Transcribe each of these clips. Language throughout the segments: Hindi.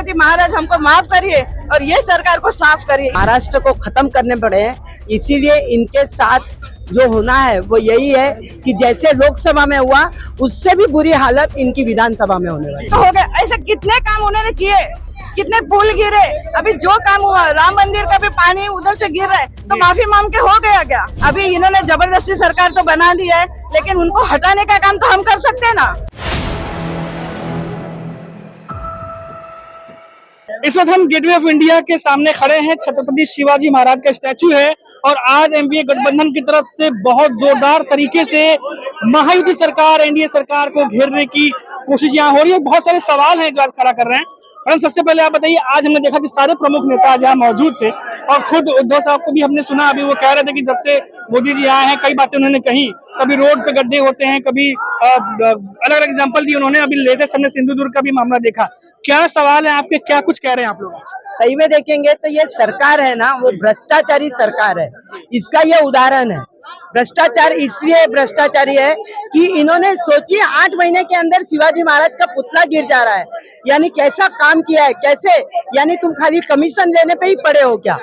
छत्रपति महाराज हमको माफ करिए और ये सरकार को साफ करिए। महाराष्ट्र को खत्म करने पड़े हैं, इसीलिए इनके साथ जो होना है वो यही है कि जैसे लोकसभा में हुआ उससे भी बुरी हालत इनकी विधानसभा में होने वाली हो गया। ऐसे कितने काम उन्होंने किए, कितने पुल गिरे, अभी जो काम हुआ राम मंदिर का भी पानी उधर से गिर रहा है तो माफी मांग के हो गया क्या? अभी इन्होंने जबरदस्ती सरकार तो बना दी है, लेकिन उनको हटाने का काम तो हम कर सकते हैं ना। इस वक्त हम गेटवे ऑफ इंडिया के सामने खड़े हैं। छत्रपति शिवाजी महाराज का स्टैचू है और आज एनडीए गठबंधन की तरफ से बहुत जोरदार तरीके से महायुति सरकार, एनडीए सरकार को घेरने की कोशिश यहाँ हो रही है। बहुत सारे सवाल हैं जो आज खड़ा कर रहे हैं। मैडम, सबसे पहले आप बताइए, आज हमने देखा कि सारे प्रमुख नेता आज यहाँ मौजूद थे और खुद उद्धव साहब को भी हमने सुना, अभी वो कह रहे थे कि जब से मोदी जी आए हैं कई बातें उन्होंने कही, कभी रोड पे गड्ढे होते हैं, कभी अलग अलग एग्जांपल दिए उन्होंने। अभी लेटेस्ट हमने सिंधुदुर्ग का भी मामला देखा। क्या सवाल है आपके, क्या कुछ कह रहे हैं आप लोग? सही में देखेंगे तो ये सरकार है ना, वो भ्रष्टाचारी सरकार है। इसका ये उदाहरण है। भ्रष्टाचार इसलिए भ्रष्टाचारी है कि इन्होंने सोचिए 8 महीने के अंदर शिवाजी महाराज का पुतला गिर जा रहा है, यानी कैसा काम किया है, कैसे, यानी तुम खाली कमीशन लेने पे ही पड़े हो क्या?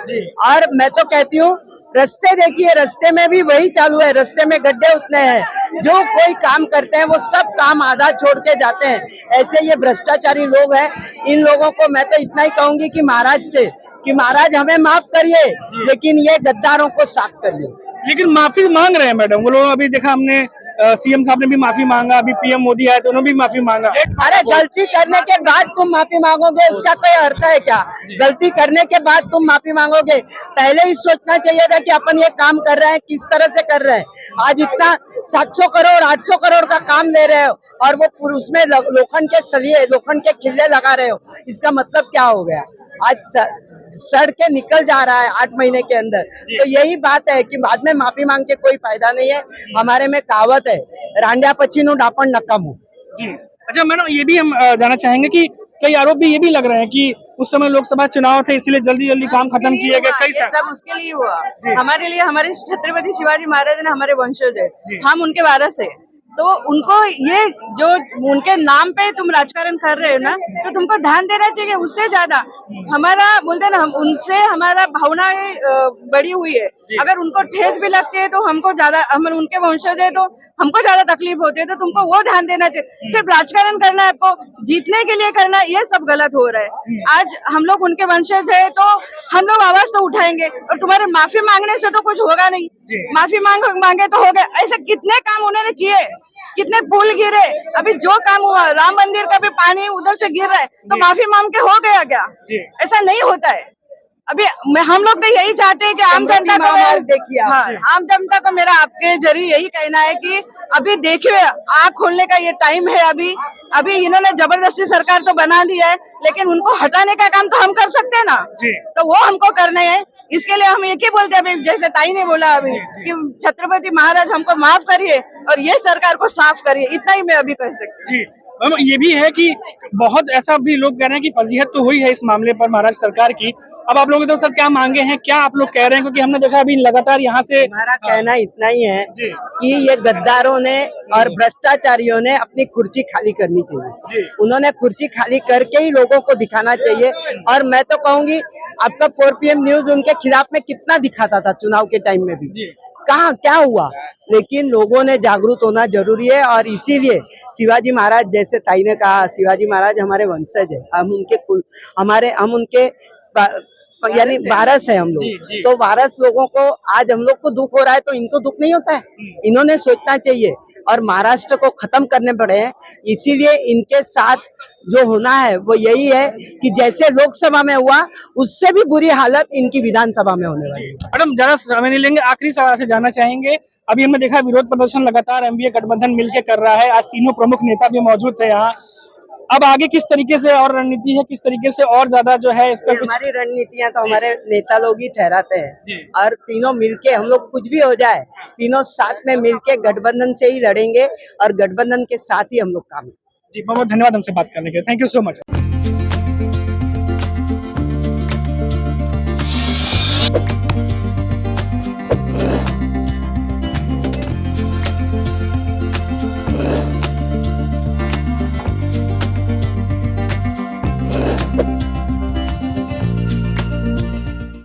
और मैं तो कहती हूँ रास्ते देखिए, रास्ते में भी वही चालू है, रास्ते में गड्ढे उतने हैं। जो कोई काम करते हैं वो सब काम आधा छोड़ के जाते हैं। ऐसे ये भ्रष्टाचारी लोग हैं। इन लोगों को मैं तो इतना ही कहूंगी कि महाराज से कि महाराज हमें माफ करिए, लेकिन ये गद्दारों को साफ करिए। लेकिन माफी मांग रहे हैं मैडम वो लोग। अभी देखा हमने सीएम साहब ने भी माफी मांगा, अभी पीएम मोदी आए तो उन्होंने भी माफी मांगा। अरे गलती करने के बाद तुम माफी मांगोगे, उसका कोई अर्थ है क्या? गलती करने के बाद तुम माफी मांगोगे, पहले ही सोचना चाहिए था कि अपन ये काम कर रहे हैं, किस तरह से कर रहे हैं। आज इतना 700 करोड़ 800 करोड़ का काम ले रहे हो और वो उसमें लोखंड के सलिए, लोखंड के खिल्ले लगा रहे हो, इसका मतलब क्या हो गया? आज सड़ के निकल जा रहा है 8 महीने के अंदर। तो यही बात है कि बाद में माफी मांग के कोई फायदा नहीं है। हमारे में कहावत है, रांडिया पछीनु डापण नकामू। जी अच्छा मैडम, ये भी हम जानना चाहेंगे कि कई आरोप भी ये भी लग रहे हैं कि उस समय लोकसभा चुनाव थे इसलिए जल्दी जल्दी काम खत्म किए गए। कई सब उसके लिए हुआ, हमारे लिए। हमारे छत्रपति शिवाजी महाराज ने हमारे वंशज है, हम उनके वारस है। तो उनको ये जो उनके नाम पे तुम राजकारण कर रहे हो ना, तो तुमको ध्यान देना चाहिए। उससे ज्यादा हमारा बोलते हैं ना, हम उनसे हमारा भावनाएं बड़ी हुई है। अगर उनको ठेस भी लगती है तो हमको ज्यादा, हम उनके वंशज है तो हमको ज्यादा तकलीफ होती है। तो तुमको वो ध्यान देना चाहिए। सिर्फ राजकारण करना है, आपको जीतने के लिए करना है, ये सब गलत हो रहा है। आज हम लोग उनके वंशज है तो हम लोग आवाज तो उठाएंगे, और तुम्हारे माफी मांगने से तो कुछ होगा नहीं। माफी मांगे तो हो गया। ऐसे कितने काम उन्होंने किए, कितने पुल गिरे, अभी जो काम हुआ राम मंदिर का भी पानी उधर से गिर रहा है तो माफी मांग के हो गया क्या? ऐसा नहीं होता है। अभी हम लोग तो यही चाहते हैं कि आम जनता को देखिए, आम जनता को मेरा आपके जरिए यही कहना है कि अभी देखिए, आँख खोलने का ये टाइम है। अभी इन्होंने जबरदस्ती सरकार तो बना दी है, लेकिन उनको हटाने का काम तो हम कर सकते हैं ना। तो वो हमको करने हैं। इसके लिए हम एक ही बोलते हैं, अभी जैसे ताई ने बोला अभी कि छत्रपति महाराज हमको माफ करिए और ये सरकार को साफ करिए। इतना ही मैं अभी कह सकती हूँ। ये भी है कि बहुत ऐसा भी लोग कह रहे हैं कि फजीहत तो हुई है इस मामले पर महाराष्ट्र सरकार की। अब आप लोगों ने तो सर क्या मांगे हैं, क्या आप लोग कह रहे हैं? क्योंकि हमने देखा अभी लगातार यहाँ से हमारा कहना इतना ही है कि ये गद्दारों ने और भ्रष्टाचारियों ने अपनी कुर्सी खाली करनी चाहिए। उन्होंने कुर्सी खाली करके ही लोगों को दिखाना चाहिए। और मैं तो कहूंगी, आपका 4 PM न्यूज उनके खिलाफ में कितना दिखाता था चुनाव के टाइम में भी, कहाँ क्या हुआ? लेकिन लोगों ने जागरूक होना जरूरी है। और इसीलिए शिवाजी महाराज, जैसे ताई ने कहा, शिवाजी महाराज हमारे वंशज है, हम उनके यानी वारस है हम लोग। तो वारस लोगों को आज हम लोग को दुख हो रहा है तो इनको दुख नहीं होता है। इन्होंने सोचना चाहिए और महाराष्ट्र को खत्म करने पड़े हैं। इसीलिए इनके साथ जो होना है वो यही है कि जैसे लोकसभा में हुआ उससे भी बुरी हालत इनकी विधानसभा में होने वाली है। मैडम ज्यादा समय नहीं लेंगे, आखिरी सवाल से जानना चाहेंगे। अभी हमने देखा विरोध प्रदर्शन लगातार एनडीए गठबंधन मिलकर कर रहा है। आज तीनों प्रमुख नेता भी मौजूद थे यहाँ। अब आगे किस तरीके से और रणनीति है, किस तरीके से और ज्यादा जो है इस पर कुछ? हमारी रणनीतियां तो हमारे नेता लोग ही ठहराते हैं। और तीनों मिलके, हम लोग कुछ भी हो जाए, तीनों साथ में मिलके गठबंधन से ही लड़ेंगे और गठबंधन के साथ ही हम लोग काम। जी बहुत धन्यवाद हमसे बात करने के लिए। Thank you so much.